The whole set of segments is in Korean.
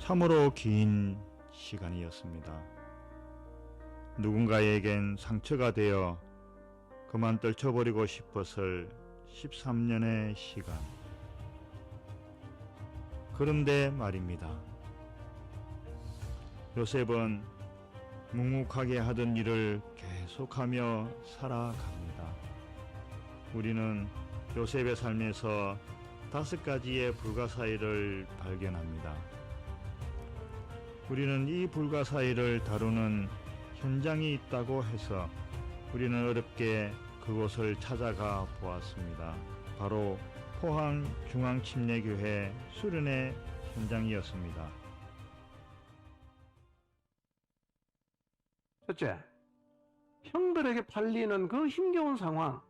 참으로 긴 시간이었습니다. 누군가에겐 상처가 되어 그만 떨쳐버리고 싶었을 13년의 시간. 그런데 말입니다. 요셉은 묵묵하게 하던 일을 계속하며 살아갑니다. 우리는 요셉의 삶에서 5가지의 불가사의를 발견합니다. 우리는 이 불가사의를 다루는 현장이 있다고 해서 우리는 어렵게 그곳을 찾아가 보았습니다. 바로 포항중앙침례교회 수련회 현장이었습니다. 첫째, 형들에게 팔리는 그 힘겨운 상황,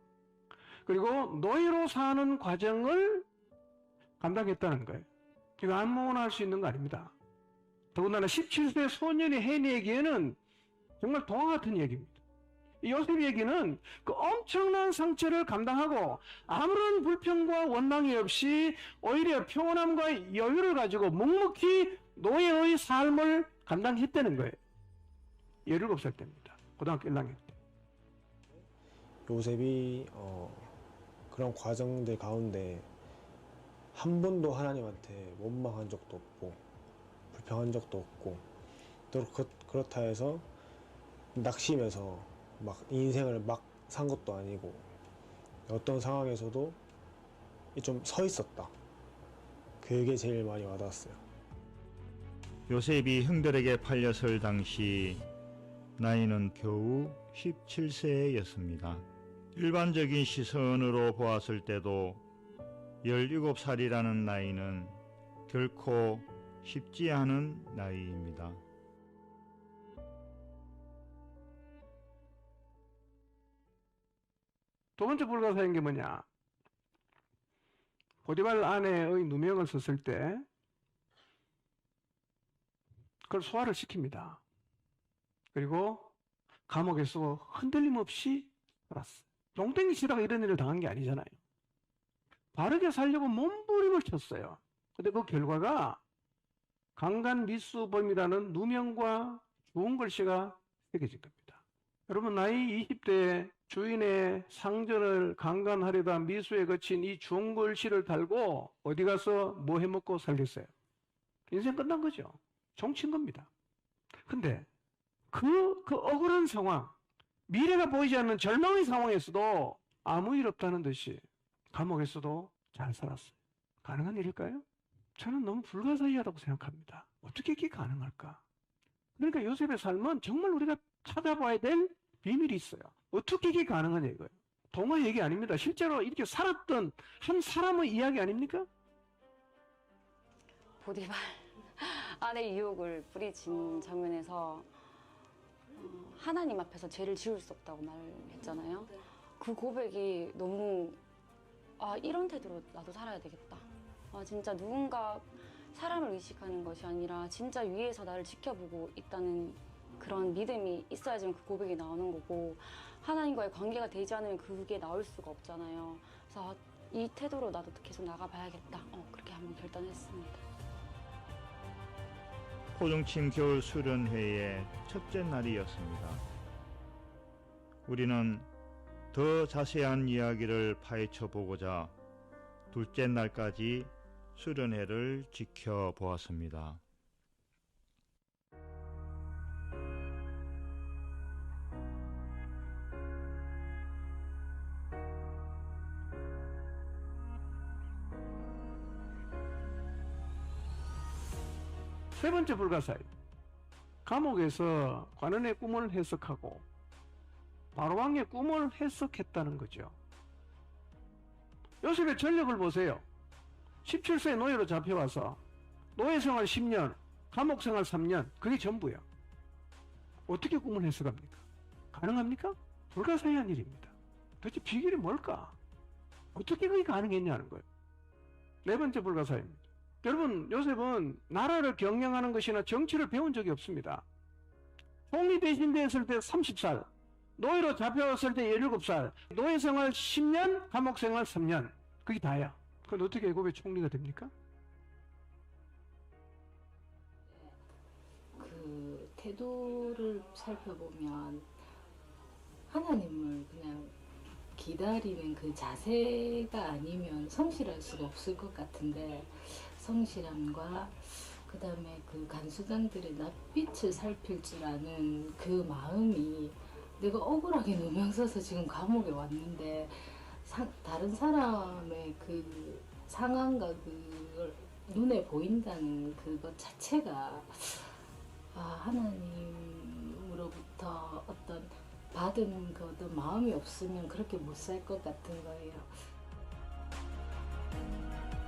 그리고 노예로 사는 과정을 감당했다는 거예요. 이거 아무나 할 수 있는 거 아닙니다. 더군다나 17세 소년이 해낸 얘기에는 정말 동화 같은 얘기입니다. 요셉 얘기는 그 엄청난 상처를 감당하고 아무런 불평과 원망이 없이 오히려 평온함과 여유를 가지고 묵묵히 노예의 삶을 감당했다는 거예요. 17살 때입니다. 고등학교 1학년 때. 요셉이 그런 과정들 가운데 한 번도 하나님한테 원망한 적도 없고 불평한 적도 없고 또 그렇다 해서 낙심해서 막 인생을 막 산 것도 아니고 어떤 상황에서도 좀 서 있었다. 그게 제일 많이 와닿았어요. 요셉이 형들에게 팔렸을 당시 나이는 겨우 17세였습니다. 일반적인 시선으로 보았을 때도 17살이라는 나이는 결코 쉽지 않은 나이입니다. 두 번째 불가사의인 게 뭐냐? 보디발 아내의 누명을 썼을 때 그걸 소화를 시킵니다. 그리고 감옥에서 흔들림 없이 살았어요. 농땡이 치다가 이런 일을 당한 게 아니잖아요. 바르게 살려고 몸부림을 쳤어요. 근데 그 결과가 강간미수범이라는 누명과 좋은 글씨가 새겨진 겁니다. 여러분, 나이 20대에 주인의 상전을 강간하려다 미수에 거친 이 좋은 글씨를 달고 어디 가서 뭐 해먹고 살겠어요? 인생 끝난 거죠. 종친 겁니다. 근데 그 억울한 상황, 미래가 보이지 않는 절망의 상황에서도 아무 일 없다는 듯이 감옥에서도 잘 살았어요. 가능한 일일까요? 저는 너무 불가사의하다고 생각합니다. 어떻게 이게 가능할까? 그러니까 요셉의 삶은 정말 우리가 찾아봐야 될 비밀이 있어요. 어떻게 이게 가능한 얘기예요? 동화 얘기 아닙니다. 실제로 이렇게 살았던 한 사람의 이야기 아닙니까? 보디발 아내 유혹을 뿌리친 장면에서 하나님 앞에서 죄를 지을 수 없다고 말했잖아요. 그 고백이 너무 이런 태도로 나도 살아야 되겠다. 진짜 누군가 사람을 의식하는 것이 아니라 진짜 위에서 나를 지켜보고 있다는 그런 믿음이 있어야지만 그 고백이 나오는 거고, 하나님과의 관계가 되지 않으면 그게 나올 수가 없잖아요. 그래서 이 태도로 나도 계속 나가봐야겠다. 그렇게 한번 결단했습니다. 포중침 겨울 수련회의 첫째 날이었습니다. 우리는 더 자세한 이야기를 파헤쳐 보고자 둘째 날까지 수련회를 지켜보았습니다. 세 번째 불가사의. 감옥에서 관원의 꿈을 해석하고 바로왕의 꿈을 해석했다는 거죠. 요셉의 전력을 보세요. 17세 노예로 잡혀와서 노예 생활 10년, 감옥 생활 3년, 그게 전부예요. 어떻게 꿈을 해석합니까? 가능합니까? 불가사의한 일입니다. 도대체 비결이 뭘까? 어떻게 그게 가능했냐는 거예요. 네 번째 불가사의입니다. 여러분, 요셉은 나라를 경영하는 것이나 정치를 배운 적이 없습니다. 총리 대신 됐을 때 30살, 노예로 잡혀왔을 때 17살, 노예 생활 10년, 감옥 생활 3년. 그게 다야. 그건 어떻게 애굽의 총리가 됩니까? 태도를 살펴보면 하나님을 그냥 기다리는 그 자세가 아니면 성실할 수가 없을 것 같은데, 성실함과 그 다음에 그 간수장들의 낯빛을 살필 줄 아는 그 마음이, 내가 억울하게 누명 써서 지금 감옥에 왔는데 다른 사람의 그 상황과 그걸 눈에 보인다는 그것 자체가 하나님으로부터 어떤 받은 그 어떤 마음이 없으면 그렇게 못 살 것 같은 거예요.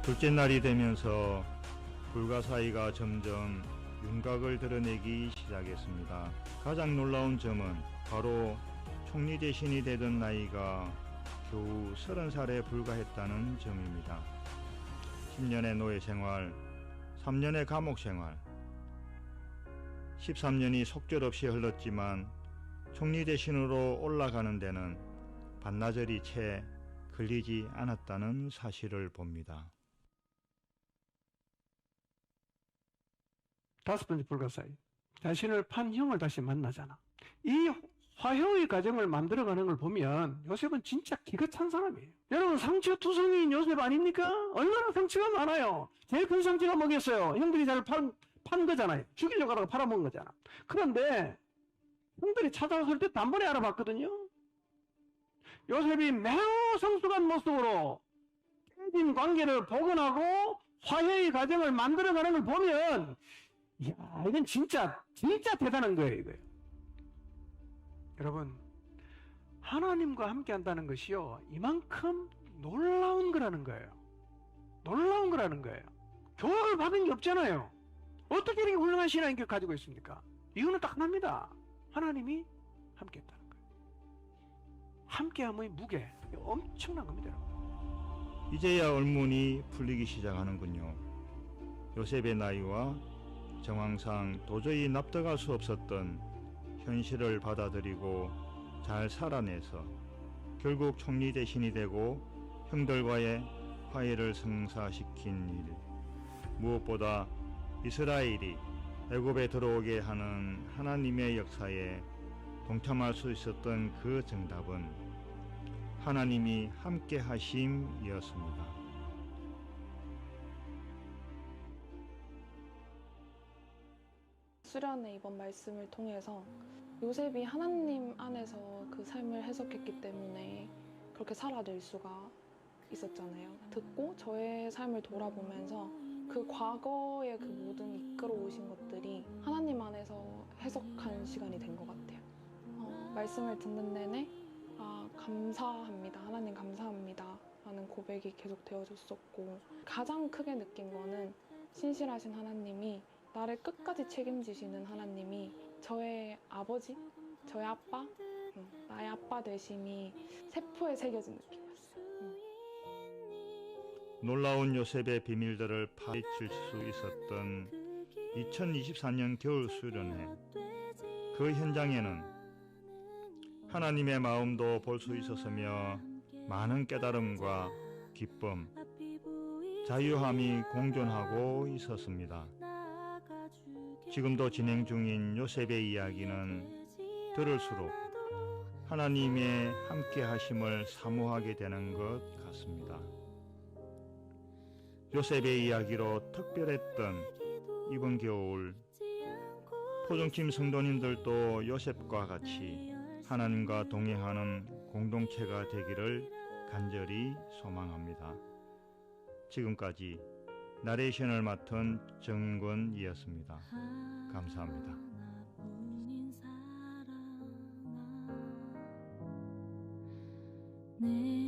둘째 날이 되면서 불가사의가 점점 윤곽을 드러내기 시작했습니다. 가장 놀라운 점은 바로 총리 대신이 되던 나이가 겨우 30살에 불과했다는 점입니다. 10년의 노예 생활, 3년의 감옥 생활, 13년이 속절없이 흘렀지만 총리 대신으로 올라가는 데는 반나절이 채 걸리지 않았다는 사실을 봅니다. 5번째 불가사의. 자신을 판 형을 다시 만나잖아. 이 화해의 과정을 만들어가는 걸 보면 요셉은 진짜 기가 찬 사람이에요. 여러분, 상처 투성이인 요셉 아닙니까? 얼마나 상처가 많아요. 제일 큰 상처가 뭐겠어요? 형들이 잘 판 거잖아요. 죽이려고 하다가 팔아먹은 거잖아. 그런데 형들이 찾아왔을 때 단번에 알아봤거든요. 요셉이 매우 성숙한 모습으로 깨진 관계를 복원하고 화해의 과정을 만들어가는 걸 보면, 이야, 이건 진짜 대단한 거예요, 이거요. 여러분, 하나님과 함께 한다는 것이요, 이만큼 놀라운 거라는 거예요. 놀라운 거라는 거예요. 교육을 받은 게 없잖아요. 어떻게 이렇게 훌륭한 신앙인격을 가지고 있습니까? 이유는 딱 하나입니다. 하나님이 함께 했다는 거예요. 함께함의 무게, 엄청난 겁니다, 여러분. 이제야 얼문이 풀리기 시작하는군요. 요셉의 나이와 정황상 도저히 납득할 수 없었던 현실을 받아들이고 잘 살아내서 결국 총리 대신이 되고 형들과의 화해를 성사시킨 일, 무엇보다 이스라엘이 애굽에 들어오게 하는 하나님의 역사에 동참할 수 있었던 그 정답은 하나님이 함께 하심이었습니다. 수련의 이번 말씀을 통해서 요셉이 하나님 안에서 그 삶을 해석했기 때문에 그렇게 살아낼 수가 있었잖아요. 듣고 저의 삶을 돌아보면서 그 과거의 그 모든 이끌어오신 것들이 하나님 안에서 해석한 시간이 된 것 같아요. 말씀을 듣는 내내 감사합니다. 하나님 감사합니다. 라는 고백이 계속 되어줬었고, 가장 크게 느낀 거는 신실하신 하나님이, 나를 끝까지 책임지시는 하나님이 저의 아버지, 저의 아빠, 나의 아빠 되심이 세포에 새겨진 느낌이었어요. 놀라운 요셉의 비밀들을 파헤칠 수 있었던 2024년 겨울 수련회. 그 현장에는 하나님의 마음도 볼 수 있었으며 많은 깨달음과 기쁨, 자유함이 공존하고 있었습니다. 지금도 진행 중인 요셉의 이야기는 들을수록 하나님의 함께 하심을 사모하게 되는 것 같습니다. 요셉의 이야기로 특별했던 이번 겨울, 포종팀 성도님들도 요셉과 같이 하나님과 동행하는 공동체가 되기를 간절히 소망합니다. 지금까지 나레이션을 맡은 정은권이었습니다. 감사합니다. 내